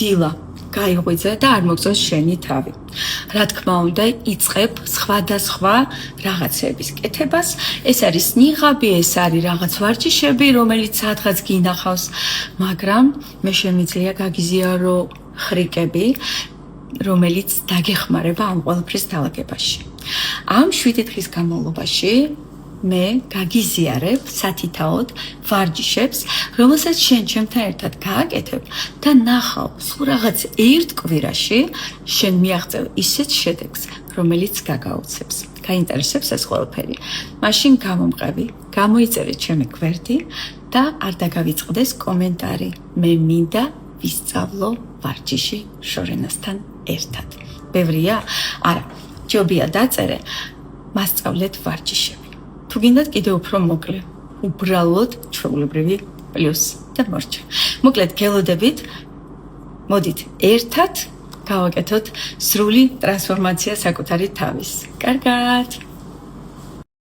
დილა გაიღვიძე და არ მოგწონს შენი თავი. Რა თქმა უნდა, იწყებ სხვადასხვა რაღაცების კეთებას. ეს არის ნიღაბი, ეს არის რაღაც ვარჯიშები, რომელიც სადღაც გინახავს, მაგრამ მე შემიძლია გაგიზიარო ხრიკები, რომელიც დაგეხმარება ამ ყველაფრის დალაგებაში. Ამ 7 დღის განმავლობაში მე გაგიზიარებ სათითაოდ ვარჯიშებს, რომელსაც შენ ჩემთან ერთად გააკეთებ და ნახავ, სულ რაღაც ერთ კვირაში შენ მიაღწევ ისეთ შედეგს, რომელიც გაგაოცებს. გაინტერესებს ეს ყველაფერი. მაშინ გამომყევი, გამოიწერე ჩემი გვერდი და არ დაგავიწყდეს კომენტარი. მე მინდა ვისწავლო ვარჯიში შორენასთან ერთად. ბევრია? არა, ჯობია დაწერე, მასწავლეთ ვარჯიშები. თუ გინდათ კიდევ უფრო მოკლე, უბრალოდ ჩვეულებრივი პლუს და მორჩა. მოკლედ გელოდებით, მოდით ერთად გავაკეთოთ სრული ტრანსფორმაცია საკუთარი თავის. კარგად!